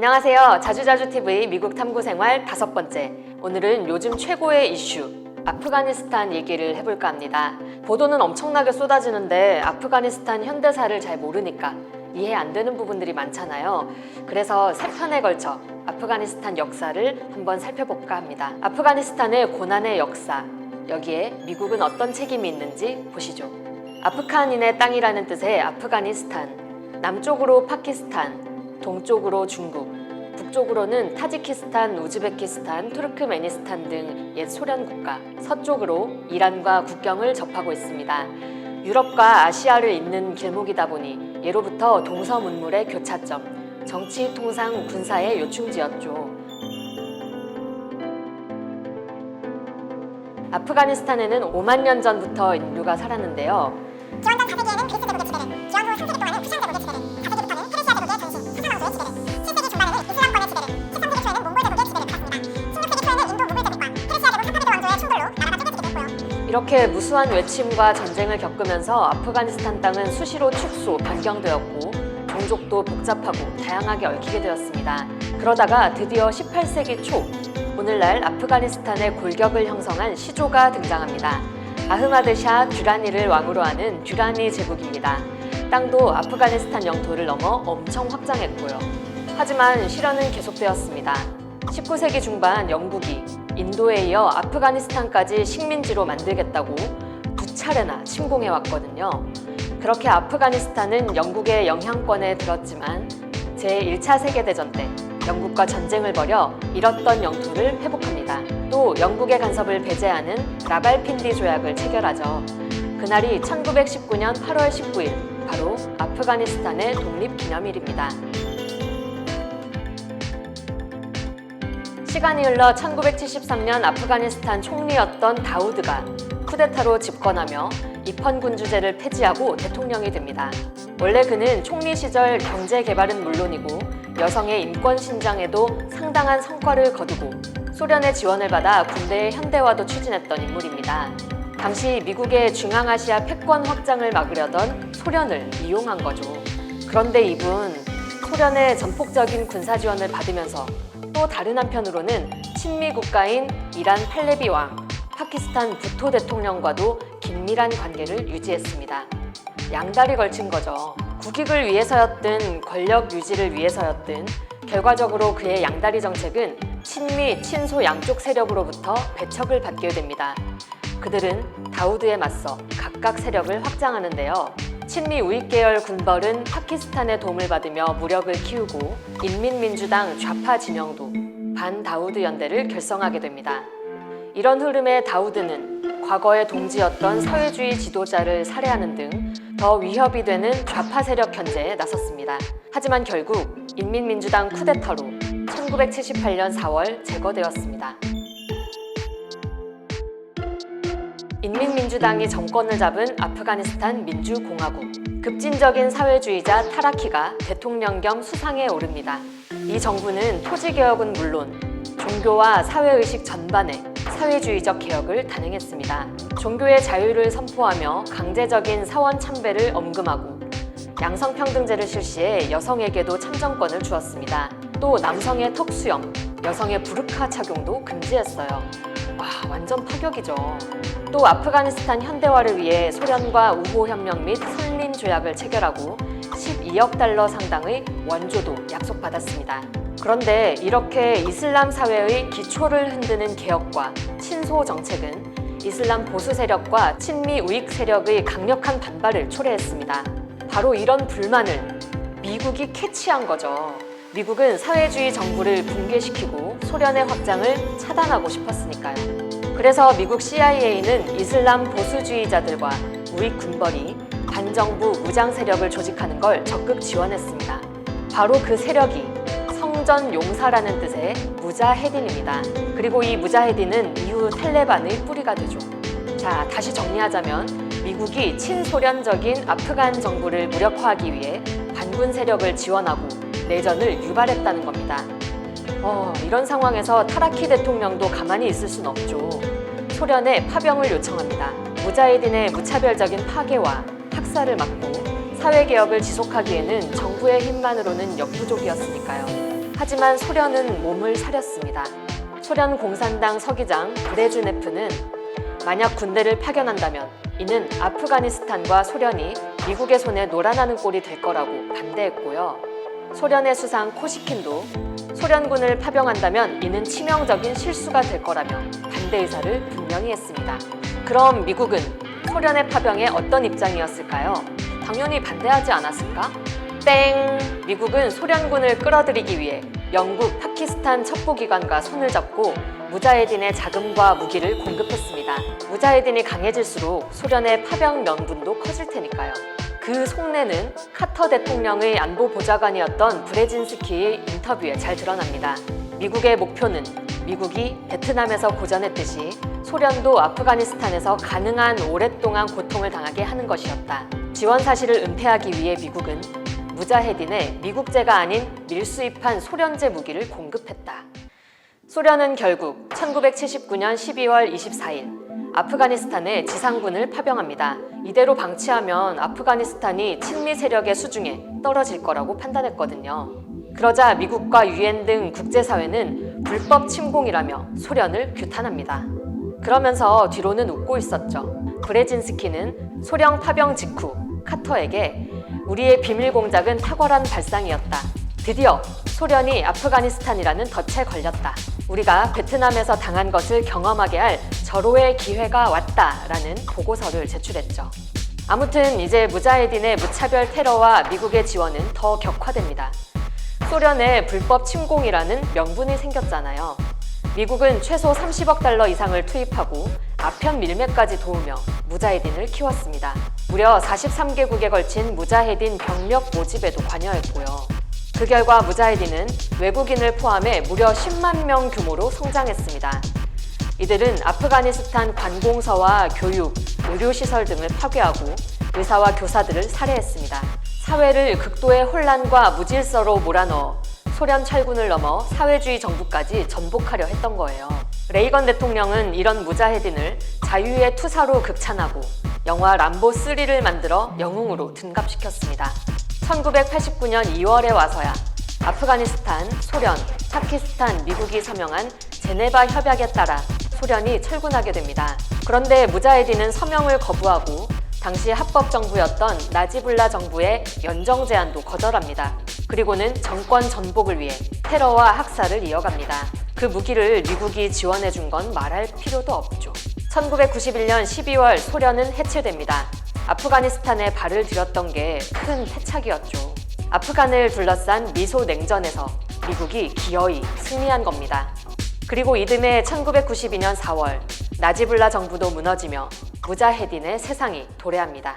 안녕하세요. 자주자주TV 미국 탐구생활 5번째. 오늘은 요즘 최고의 이슈 아프가니스탄 얘기를 해볼까 합니다. 보도는 엄청나게 쏟아지는데 아프가니스탄 현대사를 잘 모르니까 이해 안 되는 부분들이 많잖아요. 그래서 3편에 걸쳐 아프가니스탄 역사를 한번 살펴볼까 합니다. 아프가니스탄의 고난의 역사, 여기에 미국은 어떤 책임이 있는지 보시죠. 아프간인의 땅이라는 뜻의 아프가니스탄, 남쪽으로 파키스탄, 동쪽으로 중국, 북쪽으로는 타지키스탄, 우즈베키스탄, 투르크메니스탄 등 옛 소련 국가, 서쪽으로 이란과 국경을 접하고 있습니다. 유럽과 아시아를 잇는 길목이다 보니 예로부터 동서문물의 교차점, 정치, 통상, 군사의 요충지였죠. 아프가니스탄에는 5만 년 전부터 인류가 살았는데요. 기원전 4세기에는 그리스 제국의 지배를, 기원 후 3세기 동안은 쿠션 제국의 지배를, 4세기부터는 페르시아 제국의 전신, 사상 왕조의 지배를, 7세기 중반에는 이슬람권의 지배를, 13세기 초에는 몽골 제국의 지배를 받았습니다. 16세기 초에는 인도 무굴 제국과 페르시아 제국 사파비드 왕조의 충돌로 나라가 쪼개지게 됐고요. 이렇게 무수한 외침과 전쟁을 겪으면서 아프가니스탄 땅은 수시로 축소, 변경되었고 종족도 복잡하고 다양하게 얽히게 되었습니다. 그러다가 드디어 18세기 초, 오늘날 아프가니스탄의 골격을 형성한 시조가 등장합니다. 아흐마드 샤 듀라니를 왕으로 하는 듀라니 제국입니다. 땅도 아프가니스탄 영토를 넘어 엄청 확장했고요. 하지만 시련은 계속되었습니다. 19세기 중반 영국이 인도에 이어 아프가니스탄까지 식민지로 만들겠다고 2차례나 침공해왔거든요. 그렇게 아프가니스탄은 영국의 영향권에 들었지만 제1차 세계대전 때 영국과 전쟁을 벌여 잃었던 영토를 회복합니다. 또 영국의 간섭을 배제하는 라발핀디 조약을 체결하죠. 그날이 1919년 8월 19일, 바로 아프가니스탄의 독립기념일입니다. 시간이 흘러 1973년 아프가니스탄 총리였던 다우드가 쿠데타로 집권하며 입헌군주제를 폐지하고 대통령이 됩니다. 원래 그는 총리 시절 경제 개발은 물론이고 여성의 인권 신장에도 상당한 성과를 거두고 소련의 지원을 받아 군대의 현대화도 추진했던 인물입니다. 당시 미국의 중앙아시아 패권 확장을 막으려던 소련을 이용한 거죠. 그런데 이분 소련의 전폭적인 군사 지원을 받으면서 또 다른 한편으로는 친미 국가인 이란 팔레비 왕, 파키스탄 부토 대통령과도 긴밀한 관계를 유지했습니다. 양다리 걸친 거죠. 국익을 위해서였든 권력 유지를 위해서였든 결과적으로 그의 양다리 정책은 친미, 친소 양쪽 세력으로부터 배척을 받게 됩니다. 그들은 다우드에 맞서 각각 세력을 확장하는데요. 친미 우익 계열 군벌은 파키스탄의 도움을 받으며 무력을 키우고 인민민주당 좌파 진영도 반다우드 연대를 결성하게 됩니다. 이런 흐름에 다우드는 과거의 동지였던 사회주의 지도자를 살해하는 등 더 위협이 되는 좌파 세력 견제에 나섰습니다. 하지만 결국 인민민주당 쿠데타로 1978년 4월 제거되었습니다. 인민민주당이 정권을 잡은 아프가니스탄 민주공화국. 급진적인 사회주의자 타라키가 대통령 겸 수상에 오릅니다. 이 정부는 토지개혁은 물론 종교와 사회의식 전반에 사회주의적 개혁을 단행했습니다. 종교의 자유를 선포하며 강제적인 사원 참배를 엄금하고 양성평등제를 실시해 여성에게도 참정권을 주었습니다. 또 남성의 턱수염, 여성의 부르카 착용도 금지했어요. 와, 완전 파격이죠. 또 아프가니스탄 현대화를 위해 소련과 우호협력 및 선린 조약을 체결하고 12억 달러 상당의 원조도 약속받았습니다. 그런데 이렇게 이슬람 사회의 기초를 흔드는 개혁과 친소 정책은 이슬람 보수 세력과 친미 우익 세력의 강력한 반발을 초래했습니다. 바로 이런 불만을 미국이 캐치한 거죠. 미국은 사회주의 정부를 붕괴시키고 소련의 확장을 차단하고 싶었으니까요. 그래서 미국 CIA는 이슬람 보수주의자들과 우익 군벌이 반정부 무장 세력을 조직하는 걸 적극 지원했습니다. 바로 그 세력이 성전 용사라는 뜻의 무자헤딘입니다. 그리고 이 무자헤딘은 이후 탈레반의 뿌리가 되죠. 자, 다시 정리하자면 미국이 친소련적인 아프간 정부를 무력화하기 위해 반군 세력을 지원하고 내전을 유발했다는 겁니다. 이런 상황에서 타라키 대통령도 가만히 있을 순 없죠. 소련에 파병을 요청합니다. 무자헤딘의 무차별적인 파괴와 학살을 막고 사회개혁을 지속하기에는 정부의 힘만으로는 역부족이었으니까요. 하지만 소련은 몸을 사렸습니다. 소련 공산당 서기장 브레즈네프는 만약 군대를 파견한다면 이는 아프가니스탄과 소련이 미국의 손에 놀아나는 꼴이 될 거라고 반대했고요. 소련의 수상 코시킨도 소련군을 파병한다면 이는 치명적인 실수가 될 거라며 반대 의사를 분명히 했습니다. 그럼 미국은 소련의 파병에 어떤 입장이었을까요? 당연히 반대하지 않았을까? 땡! 미국은 소련군을 끌어들이기 위해 영국, 파키스탄 첩보기관과 손을 잡고 무자헤딘의 자금과 무기를 공급했습니다. 무자헤딘이 강해질수록 소련의 파병 명분도 커질 테니까요. 그 속내는 카터 대통령의 안보보좌관이었던 브레진스키의 인터뷰에 잘 드러납니다. 미국의 목표는 미국이 베트남에서 고전했듯이 소련도 아프가니스탄에서 가능한 오랫동안 고통을 당하게 하는 것이었다. 지원 사실을 은폐하기 위해 미국은 무자헤딘에 미국제가 아닌 밀수입한 소련제 무기를 공급했다. 소련은 결국 1979년 12월 24일 아프가니스탄에 지상군을 파병합니다. 이대로 방치하면 아프가니스탄이 친미 세력의 수중에 떨어질 거라고 판단했거든요. 그러자 미국과 유엔 등 국제사회는 불법 침공이라며 소련을 규탄합니다. 그러면서 뒤로는 웃고 있었죠. 브레진스키는 소련 파병 직후 카터에게 우리의 비밀 공작은 탁월한 발상이었다. 드디어 소련이 아프가니스탄이라는 덫에 걸렸다. 우리가 베트남에서 당한 것을 경험하게 할 절호의 기회가 왔다라는 보고서를 제출했죠. 아무튼 이제 무자헤딘의 무차별 테러와 미국의 지원은 더 격화됩니다. 소련의 불법 침공이라는 명분이 생겼잖아요. 미국은 최소 30억 달러 이상을 투입하고 아편 밀매까지 도우며 무자헤딘을 키웠습니다. 무려 43개국에 걸친 무자헤딘 병력 모집에도 관여했고요. 그 결과 무자헤딘은 외국인을 포함해 무려 10만 명 규모로 성장했습니다. 이들은 아프가니스탄 관공서와 교육, 의료시설 등을 파괴하고 의사와 교사들을 살해했습니다. 사회를 극도의 혼란과 무질서로 몰아넣어 소련 철군을 넘어 사회주의 정부까지 전복하려 했던 거예요. 레이건 대통령은 이런 무자헤딘을 자유의 투사로 극찬하고 영화 람보3를 만들어 영웅으로 둔갑시켰습니다. 1989년 2월에 와서야 아프가니스탄, 소련, 파키스탄, 미국이 서명한 제네바 협약에 따라 소련이 철군하게 됩니다. 그런데 무자헤딘은 서명을 거부하고 당시 합법 정부였던 나지불라 정부의 연정 제안도 거절합니다. 그리고는 정권 전복을 위해 테러와 학살을 이어갑니다. 그 무기를 미국이 지원해준 건 말할 필요도 없죠. 1991년 12월 소련은 해체됩니다. 아프가니스탄에 발을 들였던 게 큰 패착이었죠. 아프간을 둘러싼 미소 냉전에서 미국이 기어이 승리한 겁니다. 그리고 이듬해 1992년 4월 나지불라 정부도 무너지며 무자헤딘의 세상이 도래합니다.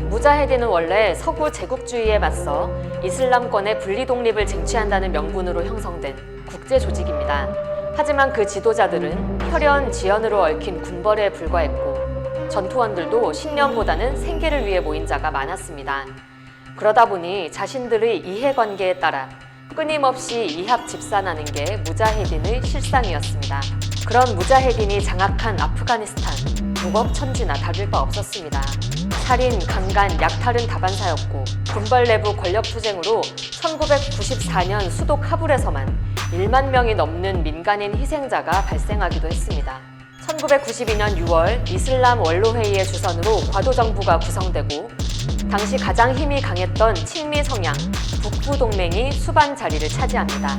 무자헤딘은 원래 서구 제국주의에 맞서 이슬람권의 분리독립을 쟁취한다는 명분으로 형성된 국제 조직입니다. 하지만 그 지도자들은 혈연, 지연으로 얽힌 군벌에 불과했고 전투원들도 신념보다는 생계를 위해 모인 자가 많았습니다. 그러다 보니 자신들의 이해관계에 따라 끊임없이 이합 집산하는 게 무자헤딘의 실상이었습니다. 그런 무자헤딘이 장악한 아프가니스탄, 무법천지나 다를 바 없었습니다. 살인, 강간, 약탈은 다반사였고 군벌 내부 권력투쟁으로 1994년 수도 카불에서만 1만 명이 넘는 민간인 희생자가 발생하기도 했습니다. 1992년 6월 이슬람 원로회의의 주선으로 과도정부가 구성되고 당시 가장 힘이 강했던 친미 성향 북부동맹이 수반 자리를 차지합니다.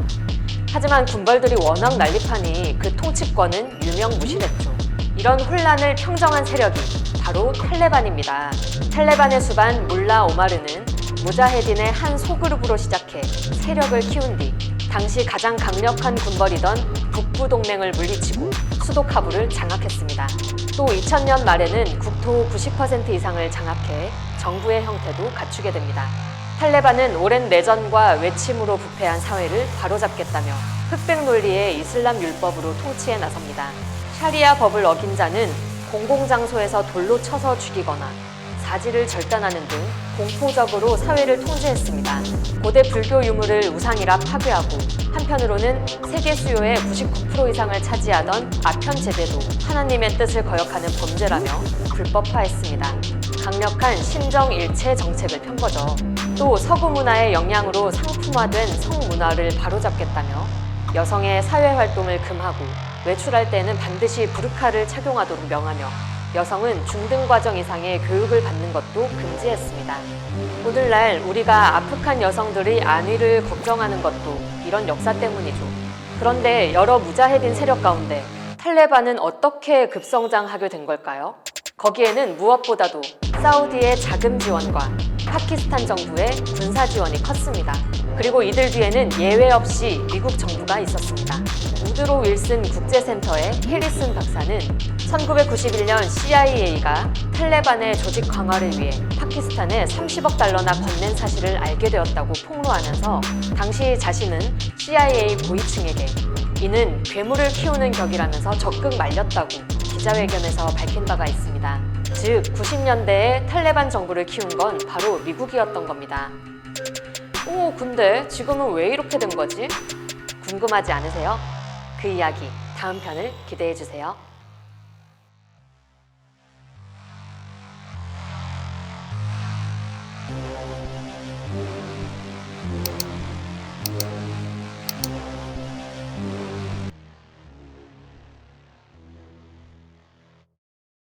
하지만 군벌들이 워낙 난립하니 그 통치권은 유명무실했죠. 이런 혼란을 평정한 세력이 바로 탈레반입니다. 탈레반의 수반 물라 오마르는 무자헤딘의 한 소그룹으로 시작해 세력을 키운 뒤 당시 가장 강력한 군벌이던 북부동맹을 물리치고 수도 카불을 장악했습니다. 또 2000년 말에는 국토 90% 이상을 장악해 정부의 형태도 갖추게 됩니다. 탈레반은 오랜 내전과 외침으로 부패한 사회를 바로잡겠다며 흑백 논리의 이슬람 율법으로 통치에 나섭니다. 샤리아 법을 어긴 자는 공공장소에서 돌로 쳐서 죽이거나 사지를 절단하는 등 공포적으로 사회를 통제했습니다. 고대 불교 유물을 우상이라 파괴하고 한편으로는 세계 수요의 99% 이상을 차지하던 아편 제대도 하나님의 뜻을 거역하는 범죄라며 불법화했습니다. 강력한 신정일체 정책을 편 거죠. 또 서구 문화의 영향으로 상품화된 성문화를 바로잡겠다며 여성의 사회활동을 금하고 외출할 때는 반드시 부르카를 착용하도록 명하며 여성은 중등과정 이상의 교육을 받는 것도 금지했습니다. 오늘날 우리가 아프간 여성들의 안위를 걱정하는 것도 이런 역사 때문이죠. 그런데 여러 무자헤딘 세력 가운데 탈레반은 어떻게 급성장하게 된 걸까요? 거기에는 무엇보다도 사우디의 자금 지원과 파키스탄 정부의 군사 지원이 컸습니다. 그리고 이들 뒤에는 예외 없이 미국 정부가 있었습니다. 우드로 윌슨 국제센터의 해리슨 박사는 1991년 CIA가 탈레반의 조직 강화를 위해 파키스탄에 30억 달러나 건넨 사실을 알게 되었다고 폭로하면서 당시 자신은 CIA 고위층에게 이는 괴물을 키우는 격이라면서 적극 말렸다고 기자회견에서 밝힌 바가 있습니다. 즉 90년대에 탈레반 정부를 키운 건 바로 미국이었던 겁니다. 근데 지금은 왜 이렇게 된 거지? 궁금하지 않으세요? 그 이야기 다음 편을 기대해 주세요.